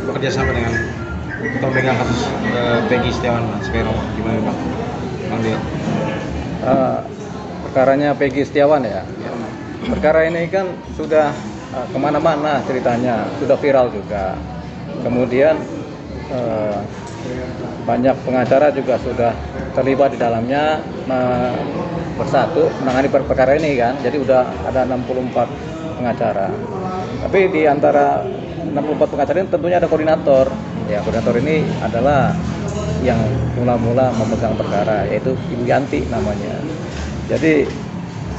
bekerja sama dengan atau megang kasus Peggy Setiawan Mas Vero, gimana Bang? Bang Dio. Eh, Perkaranya Peggy Setiawan ya. Perkara ini kan sudah kemana-mana ceritanya, sudah viral juga. Kemudian banyak pengacara juga sudah terlibat di dalamnya bersatu menangani perkara ini kan. Jadi udah ada 64 pengacara. Tapi di antara 64 pengacara ini tentunya ada koordinator. Ya, koordinator ini adalah yang mula-mula memegang perkara, yaitu Ibu Yanti namanya. Jadi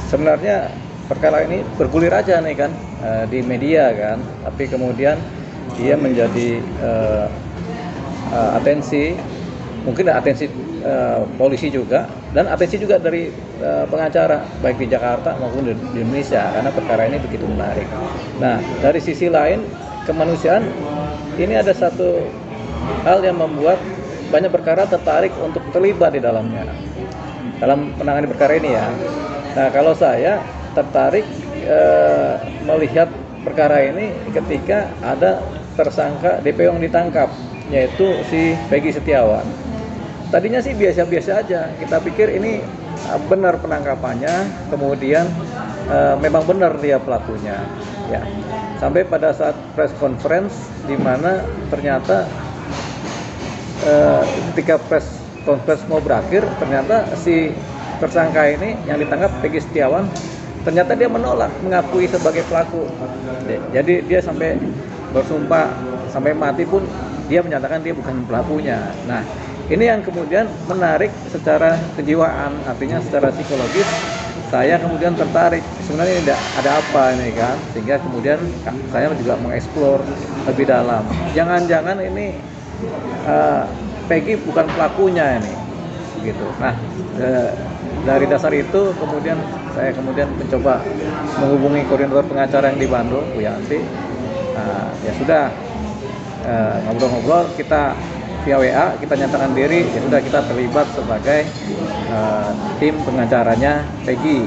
sebenarnya perkara ini bergulir aja nih kan di media kan, tapi kemudian dia menjadi atensi, mungkin atensi polisi juga, dan atensi juga dari pengacara baik di Jakarta maupun di Indonesia, karena perkara ini begitu menarik. Nah, dari sisi lain kemanusiaan, ini ada satu hal yang membuat banyak perkara tertarik untuk terlibat di dalamnya dalam penanganan perkara ini ya. Nah, kalau saya tertarik melihat perkara ini ketika ada tersangka DPO yang ditangkap, yaitu si Peggy Setiawan. Tadinya sih biasa-biasa aja, kita pikir ini benar penangkapannya, kemudian memang benar dia pelakunya ya. Sampai pada saat press conference di mana ternyata ketika press conference mau berakhir, ternyata si tersangka ini yang ditangkap Peggy Setiawan, ternyata dia menolak mengakui sebagai pelaku. Jadi dia sampai bersumpah sampai mati pun dia menyatakan dia bukan pelakunya. Nah, ini yang kemudian menarik secara kejiwaan, artinya secara psikologis saya kemudian tertarik. Sebenarnya ini ada apa ini kan, sehingga kemudian saya juga mengeksplor lebih dalam. Jangan-jangan ini Peggy bukan pelakunya ini, gitu. Nah, dari dasar itu kemudian saya mencoba menghubungi koordinator pengacara yang di Bandung, Bu Yanti. Ya sudah, ngobrol-ngobrol, kita via WA, kita nyatakan diri, ya sudah kita terlibat sebagai tim pengacaranya Peggy,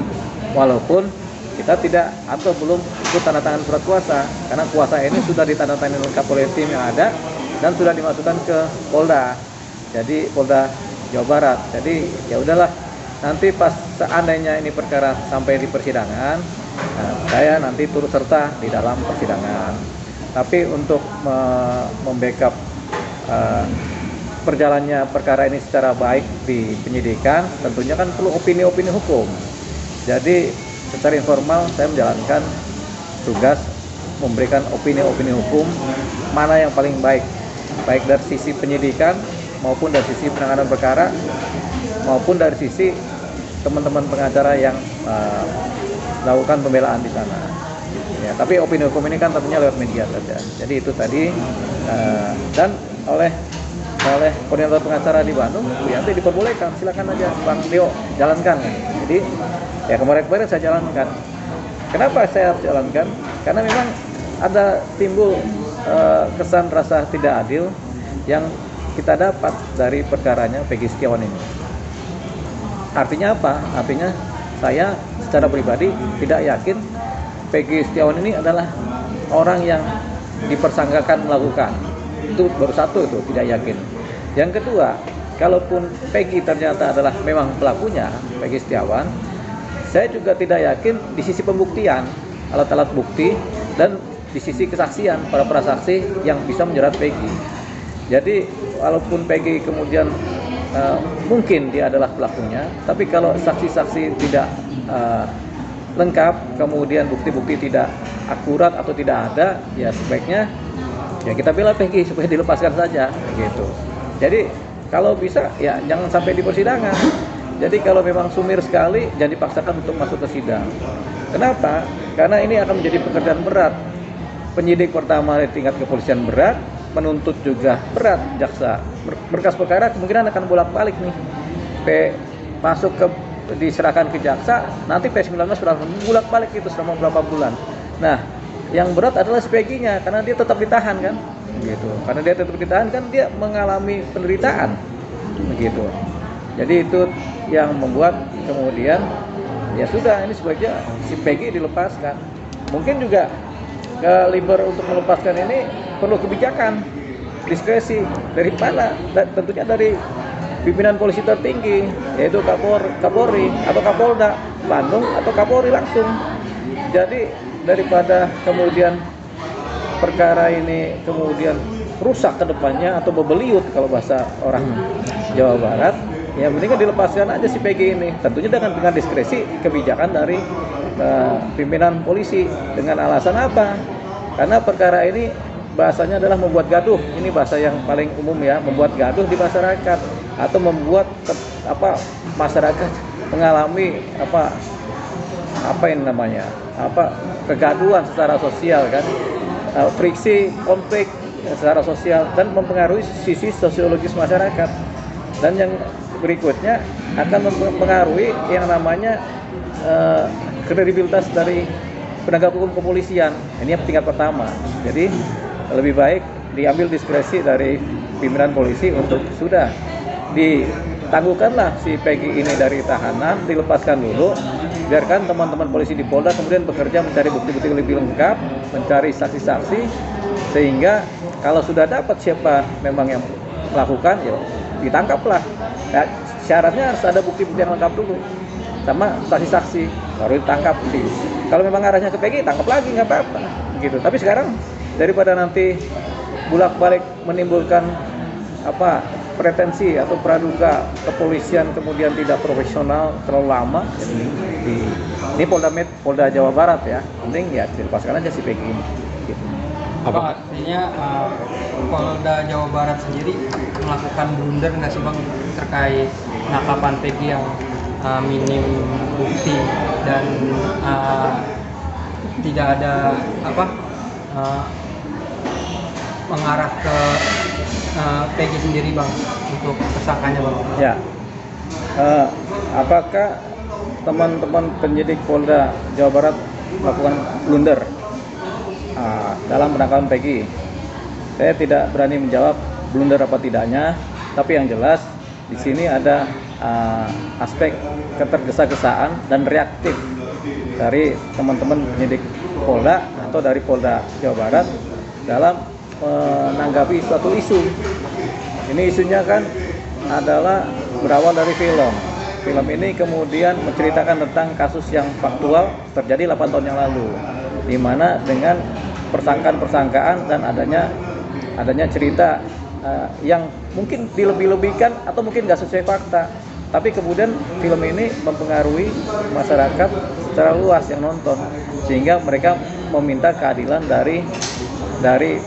walaupun kita tidak atau belum ikut tanda tangan surat kuasa, karena kuasa ini sudah ditandatangani lengkap oleh tim yang ada dan sudah dimasukkan ke Polda, jadi Polda Jawa Barat. Jadi ya udahlah, nanti pas seandainya ini perkara sampai di persidangan, saya nanti turut serta di dalam persidangan. Tapi untuk membackup perjalannya perkara ini secara baik di penyidikan, tentunya kan perlu opini-opini hukum. Jadi secara informal saya menjalankan tugas memberikan opini-opini hukum mana yang paling baik dari sisi penyidikan maupun dari sisi penanganan perkara maupun dari sisi teman-teman pengacara yang melakukan pembelaan di sana. Ya, tapi opini hukum ini kan tentunya lewat media saja. Jadi itu tadi dan oleh koordinator pengacara di Bandung, Bu Yanti, diperbolehkan, silakan aja Bang Dio jalankan. Jadi ya kemarin saya jalankan. Kenapa saya harus jalankan? Karena memang ada timbul kesan rasa tidak adil yang kita dapat dari perkaranya Peggy Setiawan ini. Artinya apa? Artinya saya secara pribadi tidak yakin Peggy Setiawan ini adalah orang yang dipersangkakan melakukan. Itu baru satu, itu tidak yakin. Yang kedua, kalaupun Peggy ternyata adalah memang pelakunya, Peggy Setiawan, saya juga tidak yakin di sisi pembuktian, alat-alat bukti, dan di sisi kesaksian para prasaksi yang bisa menjerat Peggy. Jadi walaupun Peggy kemudian mungkin dia adalah pelakunya, tapi kalau saksi-saksi tidak lengkap, kemudian bukti-bukti tidak akurat atau tidak ada, ya sebaiknya ya kita bela Peggy supaya dilepaskan saja, gitu. Jadi kalau bisa ya jangan sampai di persidangan. Jadi kalau memang sumir sekali, jangan dipaksakan untuk masuk ke sidang. Kenapa? Karena ini akan menjadi pekerjaan berat. Penyidik pertama di tingkat kepolisian berat, menuntut juga berat jaksa. Berkas perkara kemungkinan akan bolak-balik nih. Masuk ke diserahkan ke jaksa, nanti P19 bolak-balik itu selama berapa bulan. Nah, yang berat adalah Peggy-nya karena dia tetap ditahan kan, gitu. Karena dia tetap ditahan kan dia mengalami penderitaan, begitu. Jadi itu yang membuat kemudian ya sudah, ini sebaiknya si Peggy dilepaskan. Mungkin juga kaliber untuk melepaskan ini perlu kebijakan, diskresi dari mana? Tentunya dari pimpinan polisi tertinggi, yaitu Kapolri atau Kapolda Bandung atau Kapolri langsung. Jadi daripada kemudian perkara ini kemudian rusak ke depannya atau bebeliut kalau bahasa orang Jawa Barat, ya mendingan dilepaskan aja si PG ini. Tentunya dengan diskresi kebijakan dari pimpinan polisi. Dengan alasan apa? Karena perkara ini bahasanya adalah membuat gaduh. Ini bahasa yang paling umum ya, membuat gaduh di masyarakat atau membuat masyarakat mengalami kegaduhan secara sosial kan, friksi, konflik secara sosial dan mempengaruhi sisi sosiologis masyarakat. Dan yang berikutnya akan mempengaruhi yang namanya kredibilitas dari penegak hukum kepolisian. Ini yang tingkat pertama. Jadi lebih baik diambil diskresi dari pimpinan polisi untuk sudah ditangguhkanlah si Peggy ini dari tahanan, dilepaskan dulu, biarkan teman-teman polisi di Polda kemudian bekerja mencari bukti-bukti lebih lengkap, mencari saksi-saksi, sehingga kalau sudah dapat siapa memang yang melakukan, ya ditangkaplah. Ya, syaratnya harus ada bukti-bukti yang lengkap dulu sama saksi-saksi baru ditangkap. Kalau memang arahnya ke Peggy, tangkap lagi nggak apa-apa gitu. Tapi sekarang daripada nanti bolak-balik menimbulkan pretensi atau praduga kepolisian kemudian tidak profesional terlalu lama, ini Polda Jawa Barat ya, penting ya dilepaskan aja si Peggy ini gitu. Bang, artinya Polda Jawa Barat sendiri melakukan blunder nggak sih Bang terkait penangkapan Peggy yang minim bukti dan tidak ada mengarah ke Peggy sendiri Bang untuk tersangkanya Bang? Ya, apakah teman-teman penyidik Polda Jawa Barat melakukan blunder dalam penangkapan Peggy? Saya tidak berani menjawab blunder apa tidaknya, tapi yang jelas di sini ada aspek ketergesa-gesaan dan reaktif dari teman-teman penyidik Polda atau dari Polda Jawa Barat dalam menanggapi suatu isu. Ini isunya kan adalah berawal dari film. Film ini kemudian menceritakan tentang kasus yang faktual terjadi 8 tahun yang lalu, di mana dengan persangkaan dan adanya cerita yang mungkin dilebih-lebihkan atau mungkin nggak sesuai fakta. Tapi kemudian film ini mempengaruhi masyarakat secara luas yang nonton, sehingga mereka meminta keadilan dari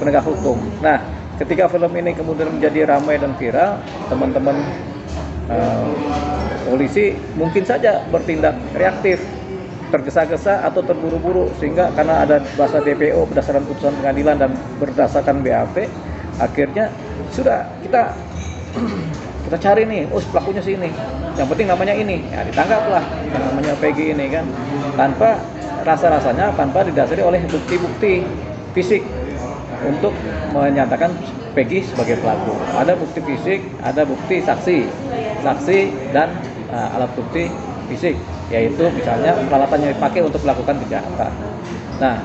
penegak hukum. Nah, ketika film ini kemudian menjadi ramai dan viral, teman-teman polisi mungkin saja bertindak reaktif, tergesa-gesa atau terburu-buru, sehingga karena ada bahasa DPO berdasarkan putusan pengadilan dan berdasarkan BAP, akhirnya sudah kita cari nih, pelakunya sini, yang penting namanya ini, ya ditangkaplah yang namanya Peggy ini kan, tanpa rasa-rasanya tanpa didasari oleh bukti-bukti fisik untuk menyatakan Peggy sebagai pelaku. Ada bukti fisik, ada bukti saksi dan alat bukti fisik, yaitu misalnya peralatan yang dipakai untuk melakukan kejahatan. Nah,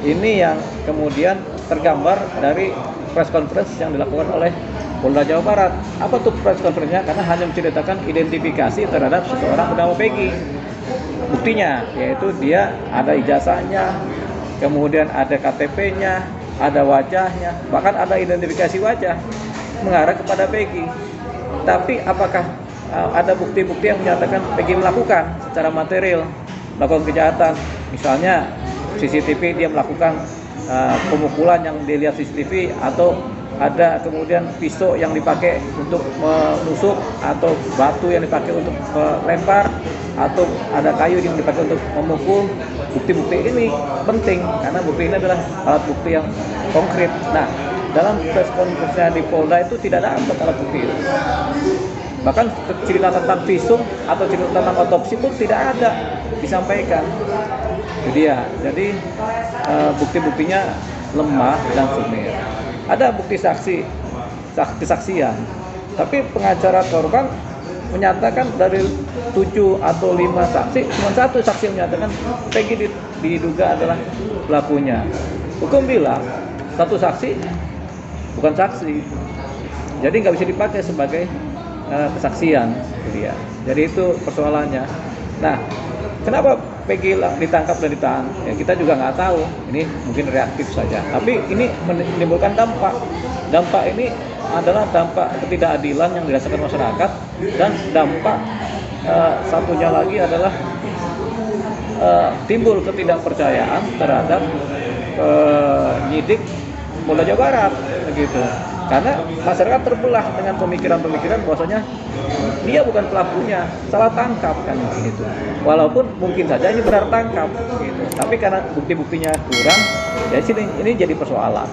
ini yang kemudian tergambar dari press conference yang dilakukan oleh Polda Jawa Barat. Apa tuh press conference-nya? Karena hanya menceritakan identifikasi terhadap seseorang bernama Peggy. Buktinya yaitu dia ada ijazahnya, kemudian ada KTP-nya, ada wajahnya, bahkan ada identifikasi wajah mengarah kepada Peggy. Tapi apakah ada bukti-bukti yang menyatakan Peggy melakukan secara material melakukan kejahatan? Misalnya CCTV dia melakukan pemukulan yang dilihat CCTV, atau ada kemudian pisau yang dipakai untuk menusuk, atau batu yang dipakai untuk melempar, atau ada kayu yang dipakai untuk memukul. Bukti-bukti ini penting karena bukti ini adalah alat bukti yang konkret. Nah, dalam press conference di Polda itu tidak ada alat bukti itu. Bahkan cerita tentang visum atau cerita tentang otopsi pun tidak ada disampaikan. Jadi bukti-buktinya lemah dan sumir. Ada bukti kesaksian, tapi pengacara korban menyatakan dari 7 atau 5 saksi, cuma 1 saksi yang menyatakan Peggy diduga adalah pelakunya. Hukum bilang satu saksi bukan saksi, jadi nggak bisa dipakai sebagai kesaksian, gitu ya. Jadi itu persoalannya. Nah, kenapa Peggy ditangkap dan ditahan? Ya, kita juga nggak tahu. Ini mungkin reaktif saja. Tapi ini menimbulkan dampak. Dampak ini adalah dampak ketidakadilan yang dirasakan masyarakat, dan dampak satunya lagi adalah timbul ketidakpercayaan terhadap penyidik Polda Jawa Barat, begitu. Karena masyarakat terbelah dengan pemikiran-pemikiran bahwasanya dia bukan pelakunya, salah tangkap kan gitu. Walaupun mungkin saja ini benar tangkap gitu. Tapi karena bukti-buktinya kurang, ya ini jadi persoalan.